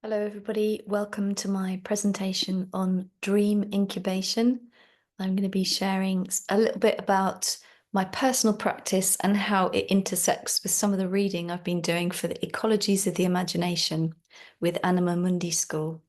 Hello, everybody. Welcome to my presentation on dream incubation. I'm going to be sharing a little bit about my personal practice and how it intersects with some of the reading I've been doing for the Ecologies of the Imagination with Anima Mundi School.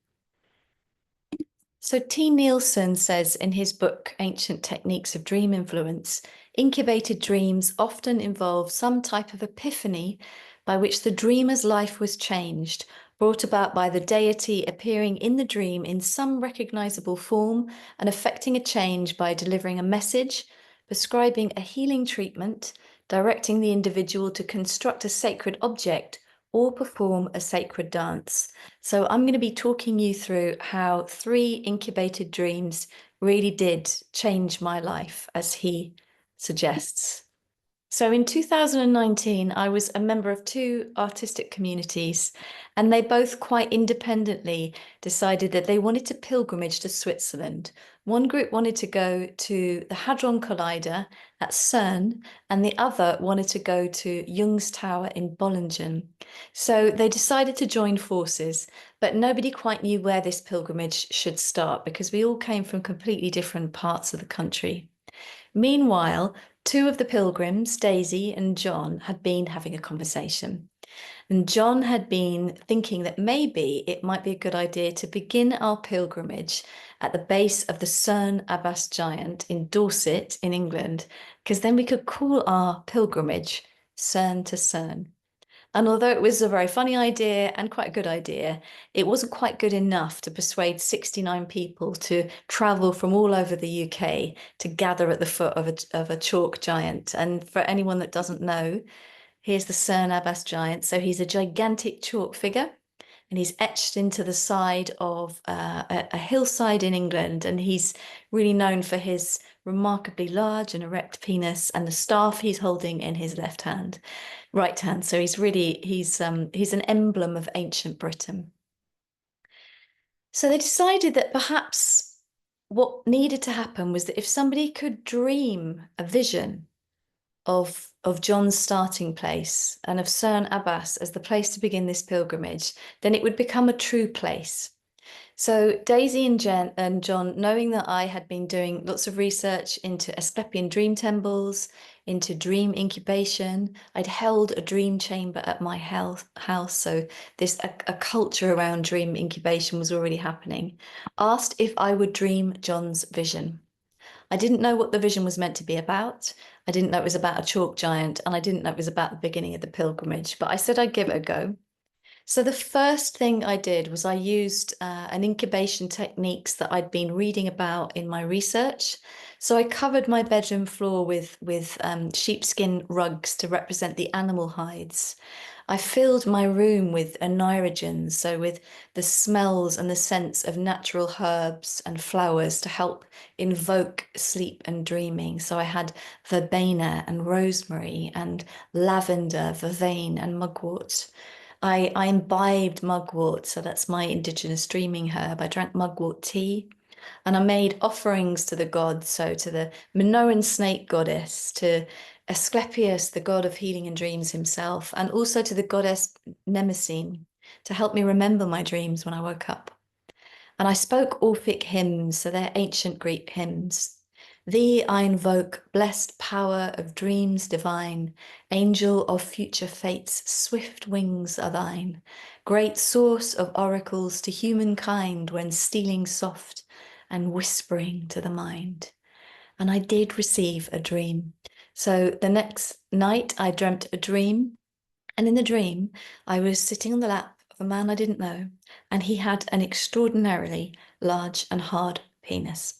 So T. Nielsen says in his book, Ancient Techniques of Dream Influence, incubated dreams often involve some type of epiphany by which the dreamer's life was changed, brought about by the deity appearing in the dream in some recognizable form and effecting a change by delivering a message, prescribing a healing treatment, directing the individual to construct a sacred object, or perform a sacred dance. So I'm going to be talking you through how 3 incubated dreams really did change my life, as he suggests. So in 2019, I was a member of 2 artistic communities, and they both quite independently decided that they wanted to pilgrimage to Switzerland. One group wanted to go to the Hadron Collider at CERN, and the other wanted to go to Jung's Tower in Bollingen. So they decided to join forces, but nobody quite knew where this pilgrimage should start because we all came from completely different parts of the country. Meanwhile, 2 of the pilgrims, Daisy and John, had been having a conversation. And John had been thinking that maybe it might be a good idea to begin our pilgrimage at the base of the Cerne Abbas giant in Dorset in England, because then we could call our pilgrimage Cerne to Cerne. And although it was a very funny idea and quite a good idea, it wasn't quite good enough to persuade 69 people to travel from all over the UK to gather at the foot of a chalk giant. And for anyone that doesn't know, here's the Cerne Abbas giant. So he's a gigantic chalk figure, and he's etched into the side of a hillside in England. And he's really known for his remarkably large and erect penis and the staff he's holding in his right hand. So he's an emblem of ancient Britain. So they decided that perhaps what needed to happen was that if somebody could dream a vision of John's starting place and of Cerne Abbas as the place to begin this pilgrimage, then it would become a true place. So Daisy and John, knowing that I had been doing lots of research into Asclepian dream temples, into dream incubation, I'd held a dream chamber at my house. So a culture around dream incubation was already happening. Asked if I would dream John's vision. I didn't know what the vision was meant to be about. I didn't know it was about a chalk giant, and I didn't know it was about the beginning of the pilgrimage, but I said I'd give it a go. So the first thing I did was I used an incubation techniques that I'd been reading about in my research. So I covered my bedroom floor with sheepskin rugs to represent the animal hides. I filled my room with anoirogens, so with the smells and the scents of natural herbs and flowers to help invoke sleep and dreaming. So I had verbena and rosemary and lavender, vervain and mugwort. I imbibed mugwort, so that's my indigenous dreaming herb. I drank mugwort tea, and I made offerings to the gods, so to the Minoan snake goddess, to Asclepius, the god of healing and dreams himself, and also to the goddess Mnemosyne to help me remember my dreams when I woke up. And I spoke Orphic hymns, so they're ancient Greek hymns. Thee I invoke, blessed power of dreams divine, angel of future fates, swift wings are thine, great source of oracles to humankind when stealing soft and whispering to the mind. And I did receive a dream. So the next night I dreamt a dream, and in the dream I was sitting on the lap of a man I didn't know, and he had an extraordinarily large and hard penis.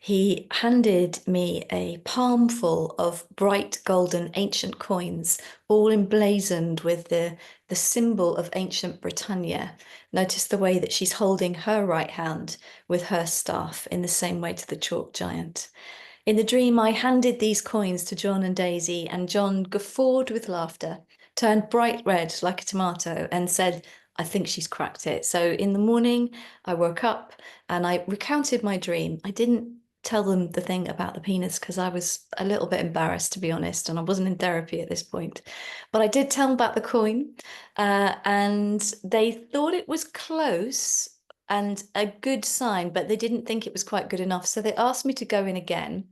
He handed me a palmful of bright golden ancient coins, all emblazoned with the symbol of ancient Britannia. Notice the way that she's holding her right hand with her staff in the same way to the chalk giant. In the dream, I handed these coins to John and Daisy, and John guffawed with laughter, turned bright red like a tomato, and said, I think she's cracked it. So in the morning, I woke up and I recounted my dream. I didn't tell them the thing about the penis because I was a little bit embarrassed, to be honest, and I wasn't in therapy at this point. But I did tell them about the coin, and they thought it was close and a good sign, but they didn't think it was quite good enough. So they asked me to go in again.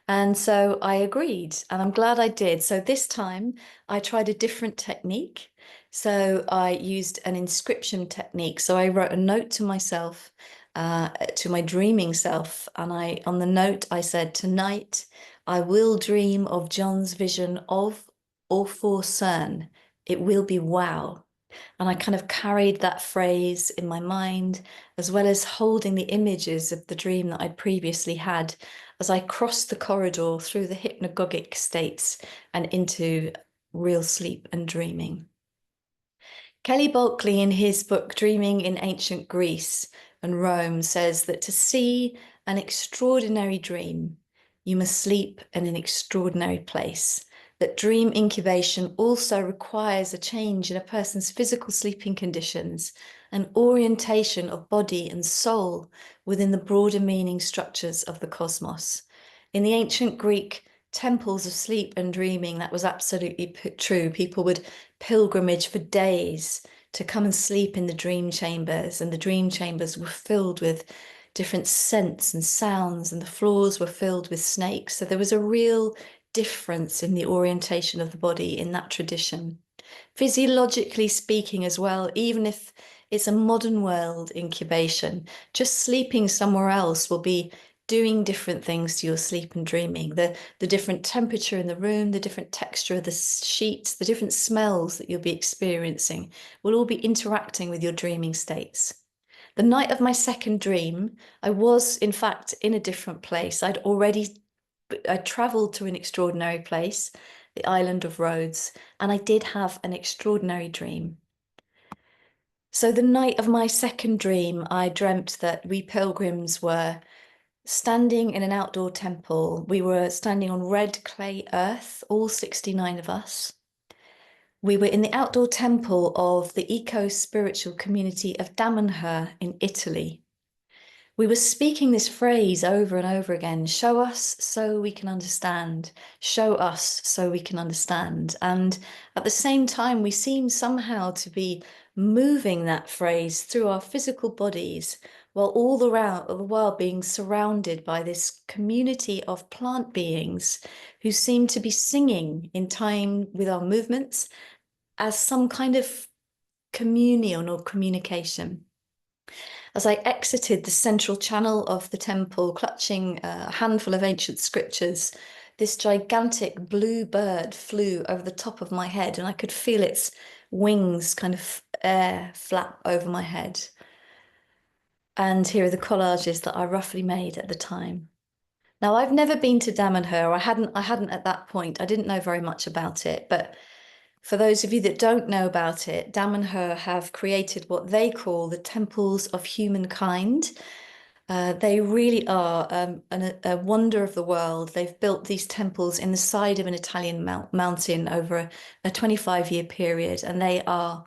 And so I agreed, and I'm glad I did. So this time I tried a different technique. So I used an inscription technique. So I wrote a note to myself, to my dreaming self, and on the note I said, "Tonight I will dream of John's vision of or for CERN. It will be wow." And I kind of carried that phrase in my mind, as well as holding the images of the dream that I'd previously had as I crossed the corridor through the hypnagogic states and into real sleep and dreaming. Kelly Bulkley, in his book Dreaming in Ancient Greece and Rome, says that to see an extraordinary dream, you must sleep in an extraordinary place. That dream incubation also requires a change in a person's physical sleeping conditions, an orientation of body and soul within the broader meaning structures of the cosmos. In the ancient Greek temples of sleep and dreaming, that was absolutely true. People would pilgrimage for days to come and sleep in the dream chambers, and the dream chambers were filled with different scents and sounds, and the floors were filled with snakes. So there was a real difference in the orientation of the body in that tradition. Physiologically speaking as well, even if it's a modern world incubation, just sleeping somewhere else will be doing different things to your sleep and dreaming. The different temperature in the room, the different texture of the sheets, the different smells that you'll be experiencing will all be interacting with your dreaming states. The night of my second dream, I was in fact in a different place. I traveled to an extraordinary place, the island of Rhodes, and I did have an extraordinary dream. So the night of my second dream, I dreamt that we pilgrims were standing in an outdoor temple. We were standing on red clay earth, all 69 of us. We were in the outdoor temple of the eco-spiritual community of Damanhur in Italy. We were speaking this phrase over and over again, show us so we can understand, show us so we can understand. And at the same time, we seemed somehow to be moving that phrase through our physical bodies, while all the while being surrounded by this community of plant beings who seemed to be singing in time with our movements as some kind of communion or communication. As I exited the central channel of the temple, clutching a handful of ancient scriptures, this gigantic blue bird flew over the top of my head, and I could feel its wings kind of air flap over my head. And here are the collages that I roughly made at the time. Now, I've never been to Damanhur. I hadn't at that point. I didn't know very much about it, but for those of you that don't know about it, Damanhur have created what they call the temples of humankind. They really are a wonder of the world. They've built these temples in the side of an Italian mountain over a 25-year period, and they are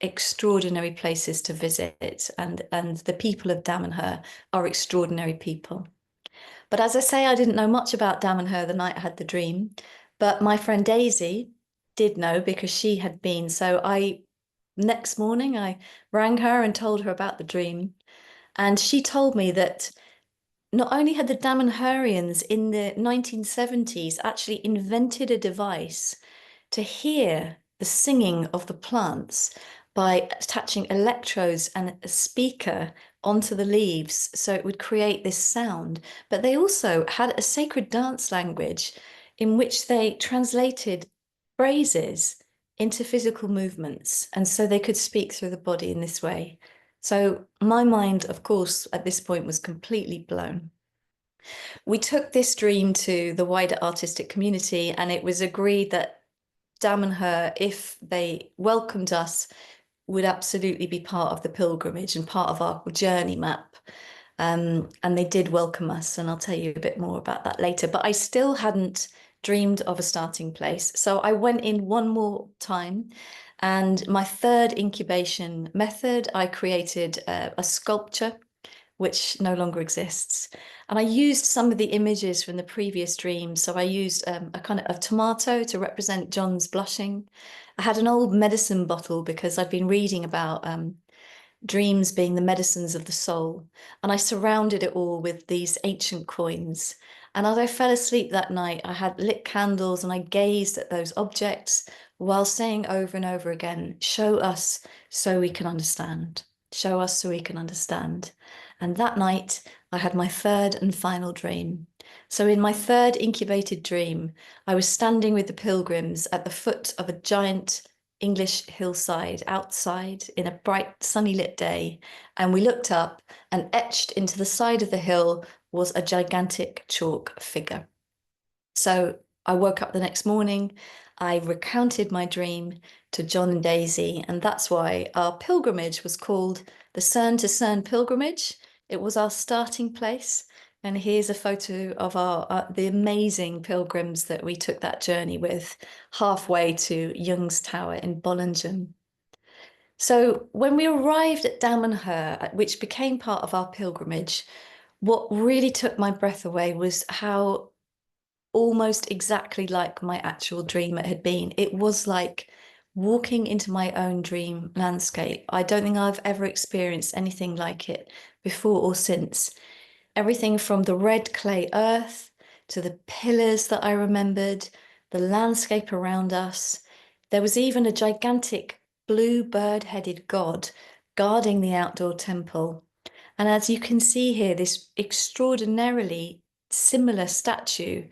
extraordinary places to visit. And the people of Damanhur are extraordinary people. But as I say, I didn't know much about Damanhur the night I had the dream, but my friend Daisy did know because she had been. So next morning, I rang her and told her about the dream. And she told me that not only had the Damanhurians in the 1970s actually invented a device to hear the singing of the plants by attaching electrodes and a speaker onto the leaves so it would create this sound, but they also had a sacred dance language in which they translated phrases into physical movements, and so they could speak through the body in this way. So my mind, of course, at this point was completely blown. We took this dream to the wider artistic community, and it was agreed that Damanhur, if they welcomed us, would absolutely be part of the pilgrimage and part of our journey map. And they did welcome us, and I'll tell you a bit more about that later. But I still hadn't dreamed of a starting place. So I went in one more time, and my third incubation method, I created a sculpture which no longer exists. And I used some of the images from the previous dream. So I used a kind of a tomato to represent John's blushing. I had an old medicine bottle because I'd been reading about dreams being the medicines of the soul. And I surrounded it all with these ancient coins. And as I fell asleep that night, I had lit candles and I gazed at those objects while saying over and over again, show us so we can understand. Show us so we can understand. And that night, I had my third and final dream. So in my third incubated dream, I was standing with the pilgrims at the foot of a giant English hillside outside in a bright sunny lit day, and we looked up, and etched into the side of the hill was a gigantic chalk figure. So I woke up the next morning, I recounted my dream to John and Daisy, and that's why our pilgrimage was called the CERN to CERN pilgrimage. It was our starting place. And here's a photo of the amazing pilgrims that we took that journey with, halfway to Jung's Tower in Bollingen. So when we arrived at Damanhur, which became part of our pilgrimage, what really took my breath away was how almost exactly like my actual dream it had been. It was like walking into my own dream landscape. I don't think I've ever experienced anything like it before or since. Everything from the red clay earth to the pillars that I remembered, the landscape around us. There was even a gigantic blue bird-headed god guarding the outdoor temple. And as you can see here, this extraordinarily similar statue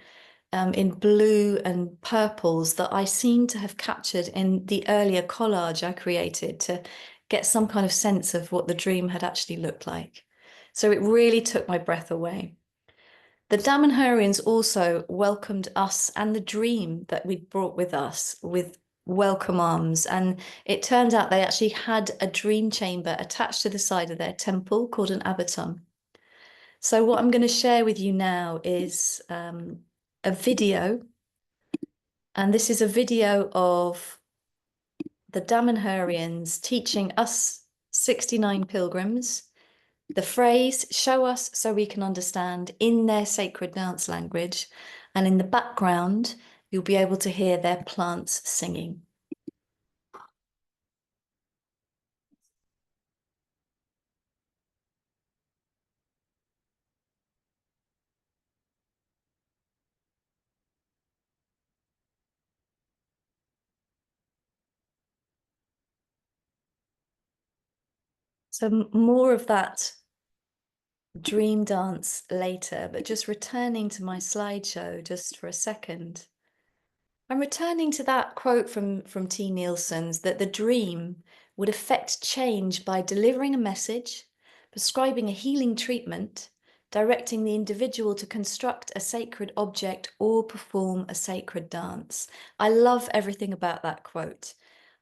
in blue and purples that I seem to have captured in the earlier collage I created to get some kind of sense of what the dream had actually looked like. So it really took my breath away. The Damanhurians also welcomed us and the dream that we'd brought with us with welcome arms. And it turned out they actually had a dream chamber attached to the side of their temple called an Alderton. So what I'm going to share with you now is a video. And this is a video of the Damanhurians teaching us 69 pilgrims the phrase, show us so we can understand, in their sacred dance language. And in the background, you'll be able to hear their plants singing. So more of that dream dance later, but just returning to my slideshow just for a second. I'm returning to that quote from T. Nielsen's that the dream would affect change by delivering a message, prescribing a healing treatment, directing the individual to construct a sacred object or perform a sacred dance. I love everything about that quote.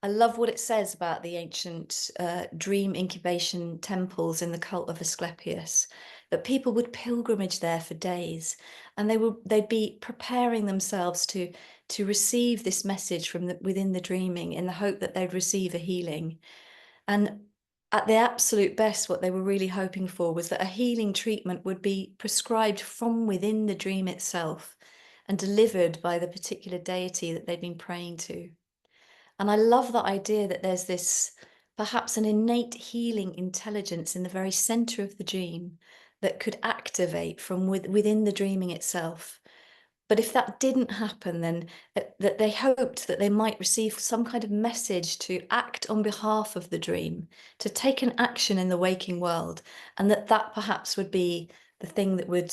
I love what it says about the ancient dream incubation temples in the cult of Asclepius, that people would pilgrimage there for days, and they'd be preparing themselves to receive this message from within the dreaming in the hope that they'd receive a healing. And at the absolute best, what they were really hoping for was that a healing treatment would be prescribed from within the dream itself and delivered by the particular deity that they'd been praying to. And I love that idea that there's this perhaps an innate healing intelligence in the very center of the dream that could activate from within the dreaming itself. But if that didn't happen, then that they hoped that they might receive some kind of message to act on behalf of the dream, to take an action in the waking world, and that perhaps would be the thing that would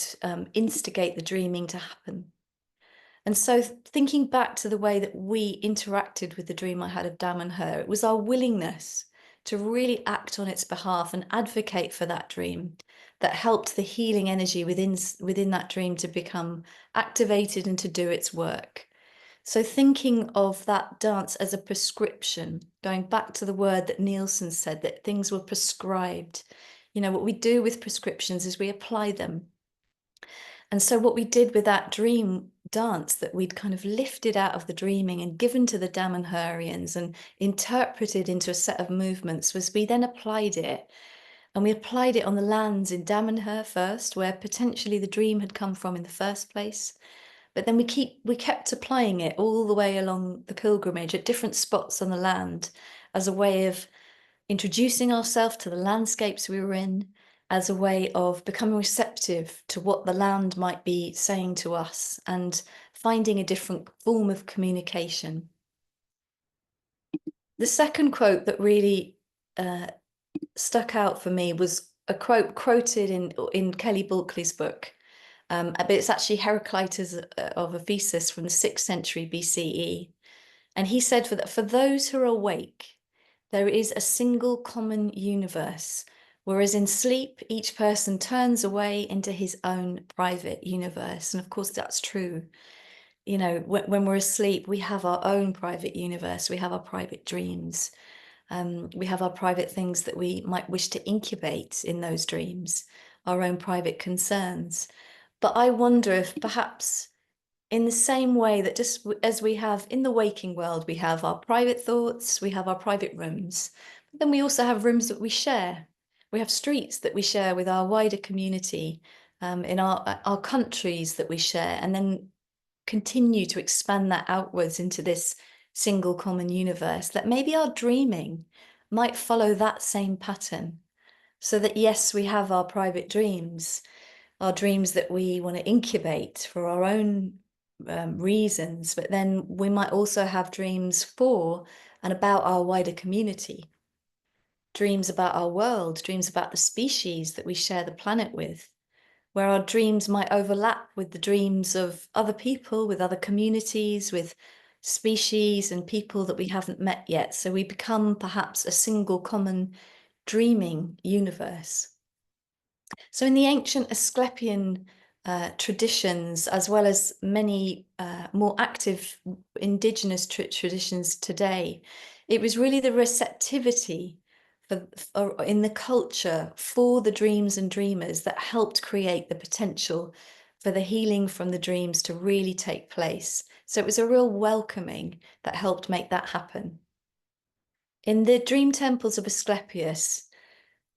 instigate the dreaming to happen. And so thinking back to the way that we interacted with the dream I had of Damanhur, it was our willingness to really act on its behalf and advocate for that dream that helped the healing energy within that dream to become activated and to do its work. So thinking of that dance as a prescription, going back to the word that Nielsen said, that things were prescribed. You know, what we do with prescriptions is we apply them. And so what we did with that dream dance that we'd kind of lifted out of the dreaming and given to the Damanhurians and interpreted into a set of movements was we then applied it. And we applied it on the lands in Damanhur first, where potentially the dream had come from in the first place. But then we kept applying it all the way along the pilgrimage at different spots on the land as a way of introducing ourselves to the landscapes we were in, as a way of becoming receptive to what the land might be saying to us and finding a different form of communication. The second quote that really stuck out for me was a quote quoted in Kelly Bulkley's book, but it's actually Heraclitus of Ephesus from the 6th century BCE. And he said, for those who are awake, there is a single common universe, whereas in sleep, each person turns away into his own private universe. And of course, that's true. You know, when we're asleep, we have our own private universe, we have our private dreams. We have our private things that we might wish to incubate in those dreams, our own private concerns. But I wonder if perhaps in the same way that just as we have in the waking world, we have our private thoughts, we have our private rooms, but then we also have rooms that we share. We have streets that we share with our wider community, in our countries that we share, and then continue to expand that outwards into this single common universe, that maybe our dreaming might follow that same pattern. So that yes, we have our private dreams, our dreams that we want to incubate for our own reasons, but then we might also have dreams for and about our wider community, dreams about our world, dreams about the species that we share the planet with, where our dreams might overlap with the dreams of other people, with other communities, with species and people that we haven't met yet. So we become perhaps a single common dreaming universe. So in the ancient Asclepian traditions, as well as many more active indigenous traditions today, it was really the receptivity in the culture for the dreams and dreamers that helped create the potential for the healing from the dreams to really take place. So it was a real welcoming that helped make that happen. In the dream temples of Asclepius,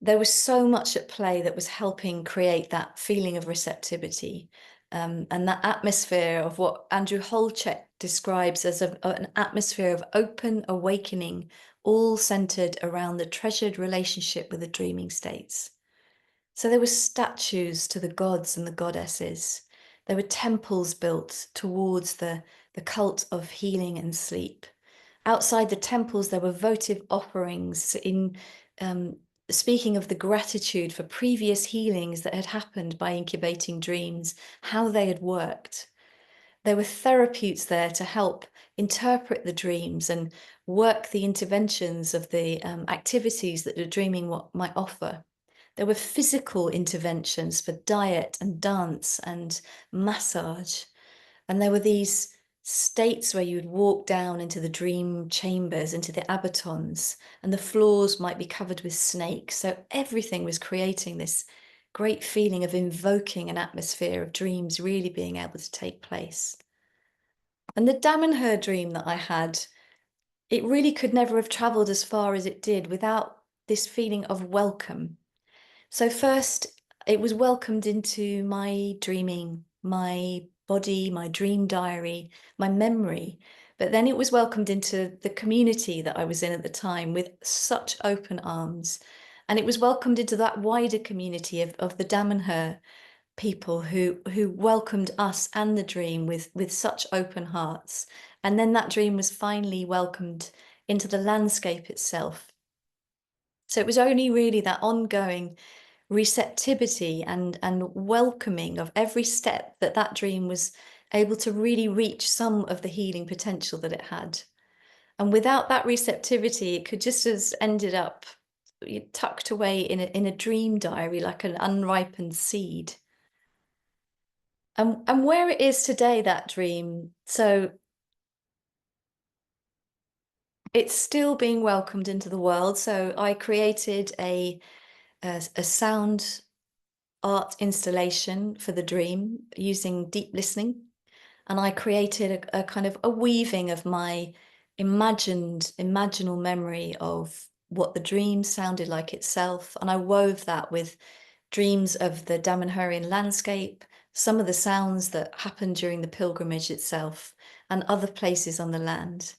there was so much at play that was helping create that feeling of receptivity, and that atmosphere of what Andrew Holchek describes as an atmosphere of open awakening, all centered around the treasured relationship with the dreaming states. So there were statues to the gods and the goddesses. There were temples built towards the cult of healing and sleep. Outside the temples, there were votive offerings in speaking of the gratitude for previous healings that had happened by incubating dreams, how they had worked. There were therapeutes there to help interpret the dreams and work the interventions of the activities that the dreaming might offer. There were physical interventions for diet and dance and massage. And there were these states where you would walk down into the dream chambers, into the abatons, and the floors might be covered with snakes. So everything was creating this great feeling of invoking an atmosphere of dreams really being able to take place. And the Damanhur dream that I had, it really could never have traveled as far as it did without this feeling of welcome. So first, it was welcomed into my dreaming, my body, my dream diary, my memory. But then it was welcomed into the community that I was in at the time with such open arms. And it was welcomed into that wider community of the Damanhur people who welcomed us and the dream with such open hearts. And then that dream was finally welcomed into the landscape itself. So it was only really that ongoing receptivity and welcoming of every step that dream was able to really reach some of the healing potential that it had. And without that receptivity, it could just as ended up tucked away in a dream diary like an unripened seed. And where it is today, that dream, so it's still being welcomed into the world. So I created a sound art installation for the dream using deep listening. And I created a kind of a weaving of my imaginal memory of what the dream sounded like itself. And I wove that with dreams of the Damanhurian landscape, some of the sounds that happened during the pilgrimage itself, and other places on the land.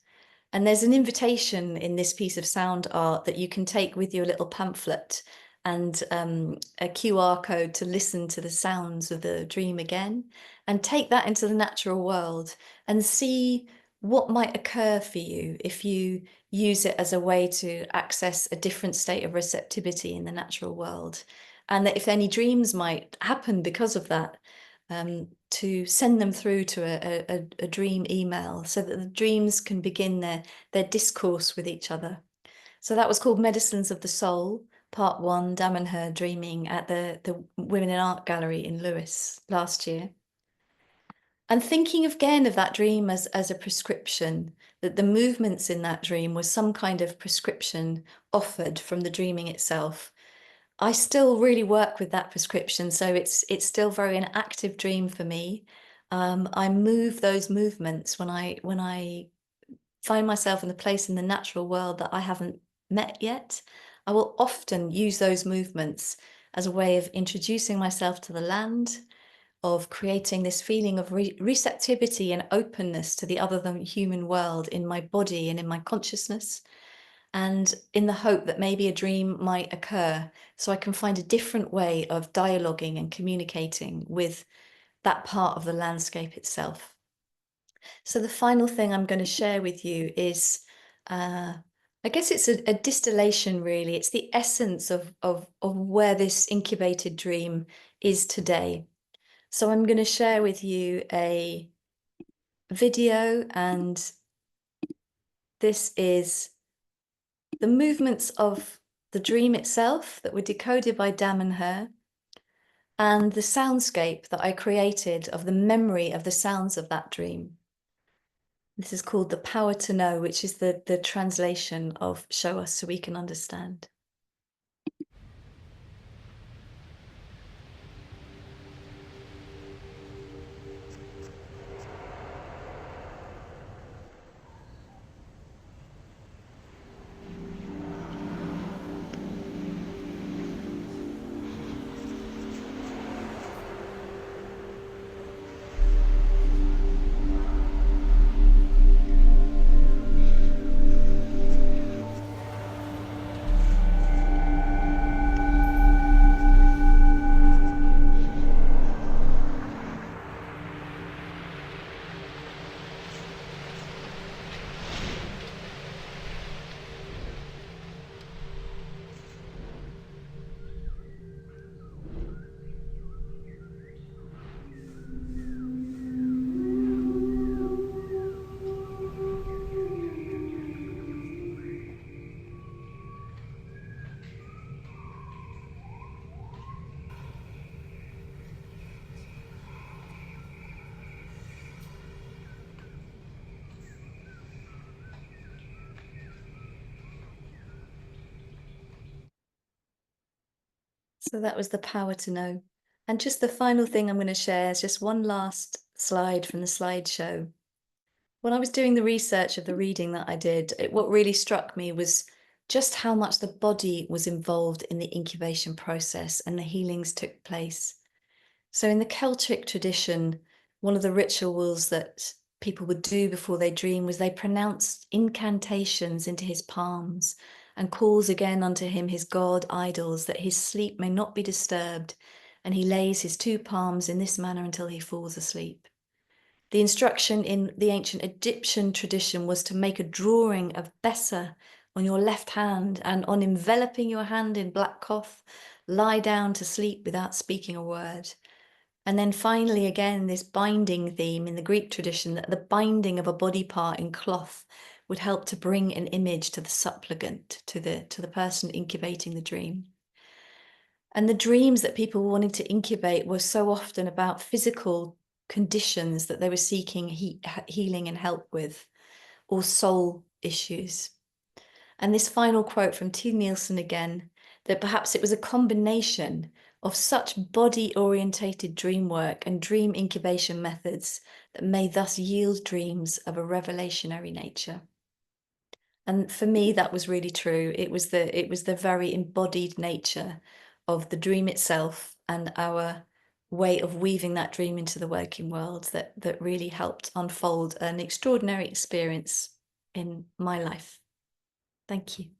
And there's an invitation in this piece of sound art that you can take with your little pamphlet and a QR code to listen to the sounds of the dream again, and take that into the natural world and see what might occur for you if you use it as a way to access a different state of receptivity in the natural world. And that if any dreams might happen because of that, to send them through to a dream email so that the dreams can begin their discourse with each other. So that was called Medicines of the Soul, Part 1, Damanhur Dreaming at the Women in Art Gallery in Lewes last year. And thinking again of that dream as a prescription, that the movements in that dream was some kind of prescription offered from the dreaming itself. I still really work with that prescription, so it's still very an active dream for me. I move those movements when I find myself in a place in the natural world that I haven't met yet. I will often use those movements as a way of introducing myself to the land, of creating this feeling of receptivity and openness to the other than human world in my body and in my consciousness, and in the hope that maybe a dream might occur so I can find a different way of dialoguing and communicating with that part of the landscape itself. So the final thing I'm going to share with you is, I guess it's a distillation really. It's the essence of where this incubated dream is today. So I'm going to share with you a video, and this is the movements of the dream itself that were decoded by Damanhur, and the soundscape that I created of the memory of the sounds of that dream. This is called The Power to Know, which is the translation of show us so we can understand. So that was The Power to Know. And just the final thing I'm going to share is just one last slide from the slideshow. When I was doing the research of the reading that I did, what really struck me was just how much the body was involved in the incubation process and the healings took place. So in the Celtic tradition, one of the rituals that people would do before they dream was they pronounced incantations into his palms and calls again unto him his god idols, that his sleep may not be disturbed, and he lays his two palms in this manner until he falls asleep. The instruction in the ancient Egyptian tradition was to make a drawing of Besa on your left hand, and on enveloping your hand in black cloth, lie down to sleep without speaking a word. And then finally, again, this binding theme in the Greek tradition, that the binding of a body part in cloth would help to bring an image to the supplicant, to the person incubating the dream. And the dreams that people wanted to incubate were so often about physical conditions that they were seeking healing and help with, or soul issues. And this final quote from T. Nielsen again, that perhaps it was a combination of such body-orientated dream work and dream incubation methods that may thus yield dreams of a revelationary nature. And for me, that was really true. It was the very embodied nature of the dream itself and our way of weaving that dream into the working world that really helped unfold an extraordinary experience in my life. Thank you.